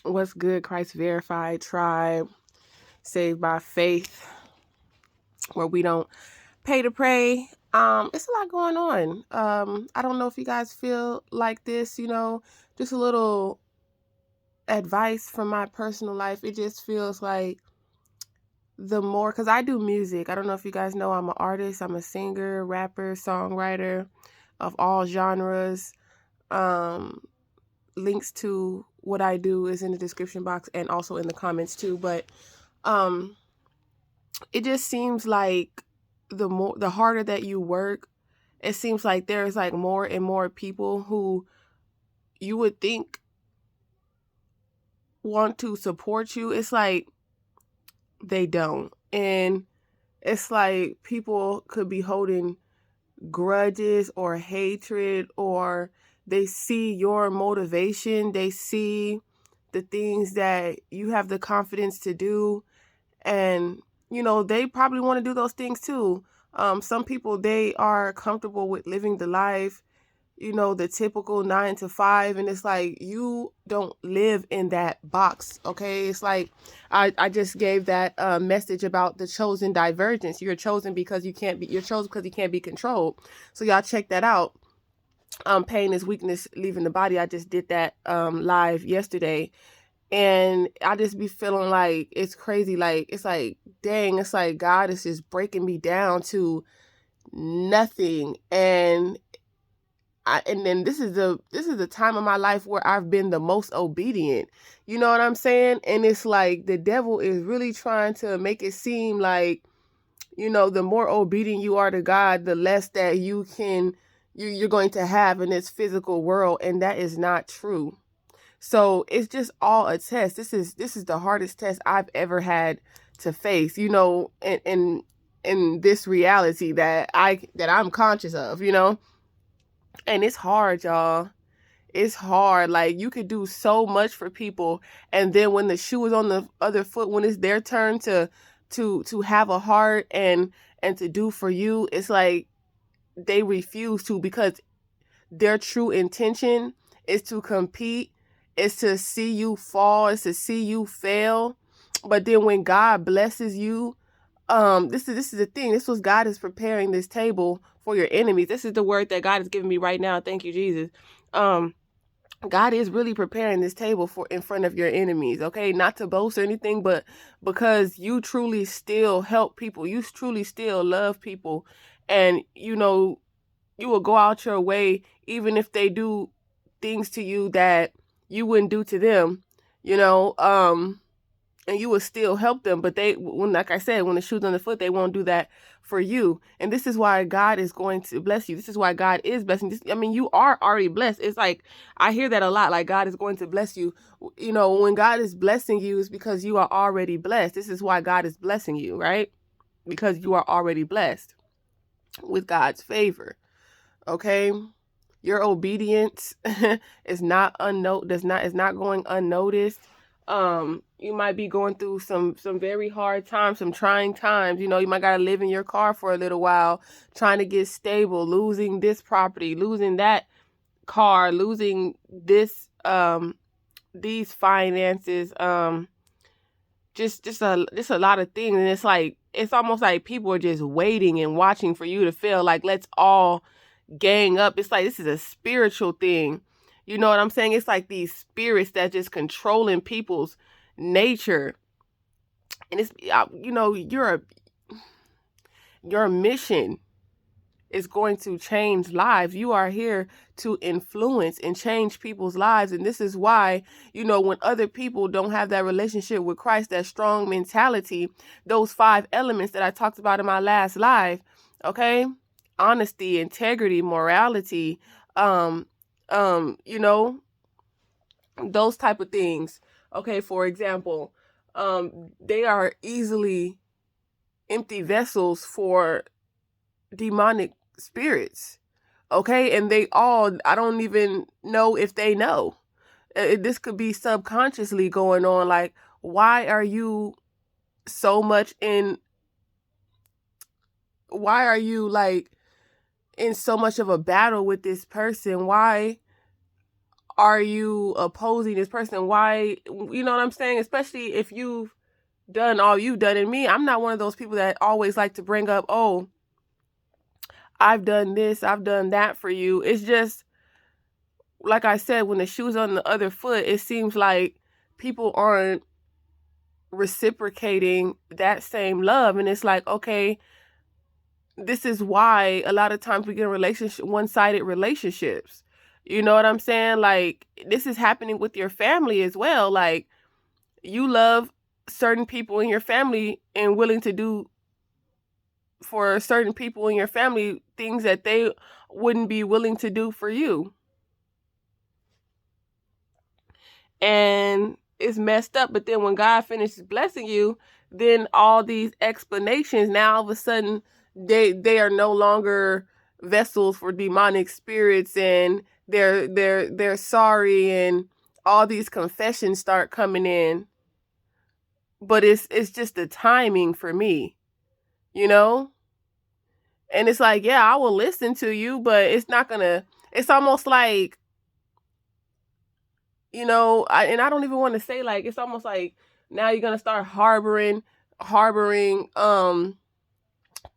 What's good, Christ Verified Tribe, Saved by Faith, where we don't pay to pray. It's a lot going on. I don't know if you guys feel like this, just a little advice from my personal life. It just feels like the more, because I do music. I don't know if you guys know I'm an artist. I'm a singer, rapper, songwriter of all genres. Links to what I do is in the description box and also in the comments too. But it just seems like the harder that you work, it seems like there's like more and more people who you would think want to support you. It's like they don't. And it's like people could be holding grudges or hatred, or they see your motivation, they see the things that you have the confidence to do, and they probably want to do those things too. Some people, they are comfortable with living the life, the typical 9 to 5, and it's like you don't live in that box. Okay, it's like I just gave that message about the chosen divergence. You're chosen because you're chosen because you can't be controlled. So y'all check that out. Pain is weakness leaving the body. I just did that live yesterday, and I just be feeling like it's crazy. Like, it's like, dang, it's like God is just breaking me down to nothing. And then this is the time of my life where I've been the most obedient. You know what I'm saying? And it's like the devil is really trying to make it seem like, the more obedient you are to God, the less that you're going to have in this physical world. And that is not true. So it's just all a test. This is the hardest test I've ever had to face, in this reality that I'm conscious of, and it's hard, y'all. It's hard. Like, you could do so much for people, and then when the shoe is on the other foot, when it's their turn to have a heart and to do for you, it's like they refuse to, because their true intention is to compete, is to see you fall, is to see you fail. But then when God blesses you, this is the thing. This was God is preparing this table for your enemies. This is the word that God is giving me right now. Thank you, Jesus. God is really preparing this table for in front of your enemies. Okay, not to boast or anything, but because you truly still help people, you truly still love people, and you will go out your way even if they do things to you that you wouldn't do to them. And you will still help them, but like I said, when the shoe's on the foot, they won't do that for you. And this is why God is going to bless you. This is why God is blessing this. I mean, you are already blessed. It's like, I hear that a lot, like God is going to bless you. When God is blessing you, it's because you are already blessed. This is why God is blessing you, right? Because you are already blessed with God's favor. Okay? Your obedience is not going unnoticed. You might be going through some very hard times, some trying times. You might gotta live in your car for a little while, trying to get stable, losing this property, losing that car, losing this these finances, just a lot of things. And it's like, it's almost like people are just waiting and watching for you to fail. Like, let's all gang up. It's like, this is a spiritual thing. You know what I'm saying? It's like these spirits that just controlling people's nature. And it's, your mission is going to change lives. You are here to influence and change people's lives. And this is why, when other people don't have that relationship with Christ, that strong mentality, those 5 elements that I talked about in my last live, okay? Honesty, integrity, morality, those type of things. Okay, for example, they are easily empty vessels for demonic spirits. Okay, and I don't even know if they know. This could be subconsciously going on. Like, why are you so much why are you like in so much of a battle with this person? Why are you opposing this person? Why, you know what I'm saying? Especially if you've done all you've done. And me, I'm not one of those people that always like to bring up, oh, I've done this, I've done that for you. It's just, like I said, when the shoe's on the other foot, it seems like people aren't reciprocating that same love. And it's like, okay, this is why a lot of times we get in one-sided relationships. You know what I'm saying? Like, this is happening with your family as well. Like, you love certain people in your family and willing to do for certain people in your family things that they wouldn't be willing to do for you. And it's messed up. But then when God finishes blessing you, then all these explanations, now all of a sudden they are no longer vessels for demonic spirits, and they're sorry, and all these confessions start coming in. But it's just the timing for me, you know? And it's like, yeah, I will listen to you, but it's not gonna, it's almost like, you know, I don't even want to say, like, it's almost like now you're gonna start harboring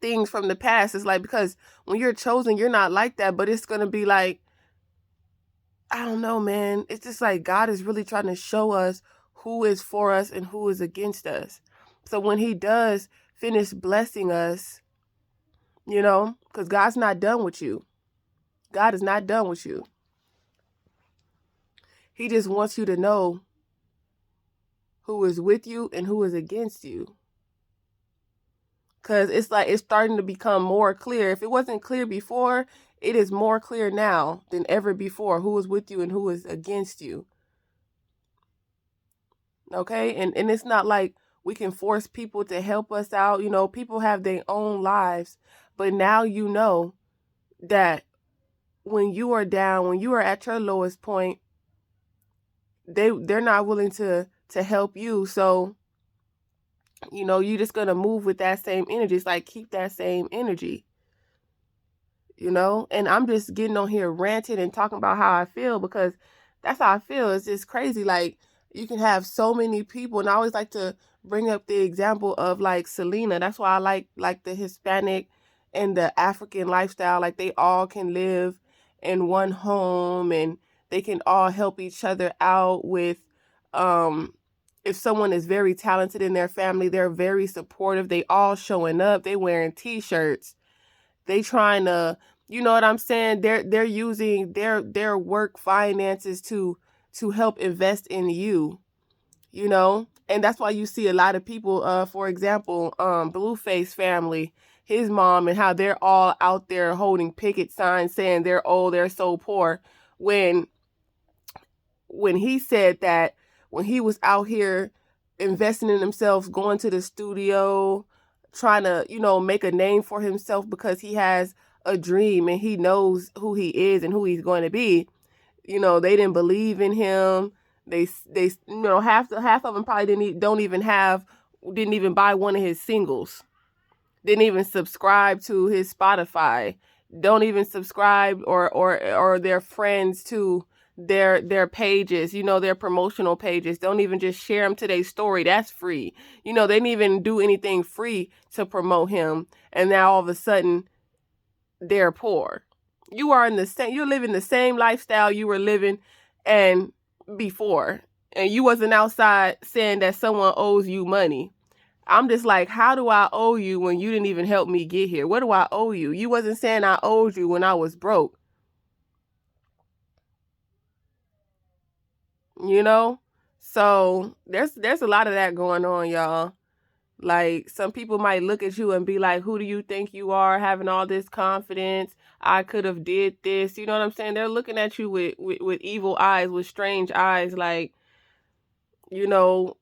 things from the past. It's like, because when you're chosen, you're not like that, but it's gonna be like, I don't know, man. It's just like God is really trying to show us who is for us and who is against us. So when he does finish blessing us, you know, because God's not done with you. God is not done with you. He just wants you to know who is with you and who is against you. Because it's like, it's starting to become more clear. If it wasn't clear before, it is more clear now than ever before who is with you and who is against you. Okay? And it's not like we can force people to help us out. You know, people have their own lives. But now you know that when you are down, when you are at your lowest point, they're not willing to help you. So, you know, you're just going to move with that same energy. It's like, keep that same energy, you know? And I'm just getting on here ranting and talking about how I feel, because that's how I feel. It's just crazy. Like, you can have so many people. And I always like to bring up the example of like Selena. That's why I like the Hispanic and the African lifestyle. Like, they all can live in one home and they can all help each other out with, if someone is very talented in their family, they're very supportive. They all showing up. They wearing t-shirts. They trying to, you know what I'm saying? They're using their work finances to help invest in you, you know? And that's why you see a lot of people, for example, Blueface family, his mom, and how they're all out there holding picket signs saying they're so poor, when he said that, when he was out here investing in himself, going to the studio, trying to, you know, make a name for himself because he has a dream and he knows who he is and who he's going to be. You know, they didn't believe in him. They you know, half of them probably didn't even buy one of his singles. Didn't even subscribe to his Spotify. Don't even subscribe or their friends to their pages, you know, their promotional pages. Don't even just share them to their story. That's free. You know, they didn't even do anything free to promote him. And now all of a sudden they're poor. You're living the same lifestyle you were living and before. And you wasn't outside saying that someone owes you money. I'm just like, how do I owe you when you didn't even help me get here? What do I owe you? You wasn't saying I owed you when I was broke. You know? So there's a lot of that going on, y'all. Like, some people might look at you and be like, who do you think you are, having all this confidence? I could have did this. You know what I'm saying? They're looking at you with evil eyes, with strange eyes, like, you know,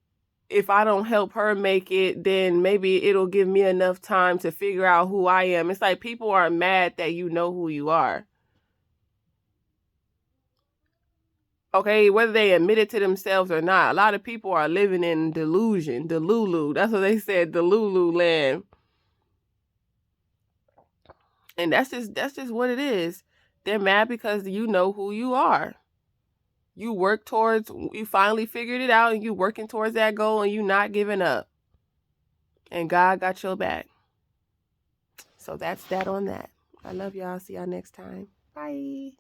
if I don't help her make it, then maybe it'll give me enough time to figure out who I am. It's like, people are mad that you know who you are. Okay, whether they admit it to themselves or not. A lot of people are living in delusion, the Lulu. That's what they said, the Lulu land. And that's just what it is. They're mad because you know who you are. You finally figured it out and you working towards that goal and you not giving up. And God got your back. So that's that on that. I love y'all. See y'all next time. Bye.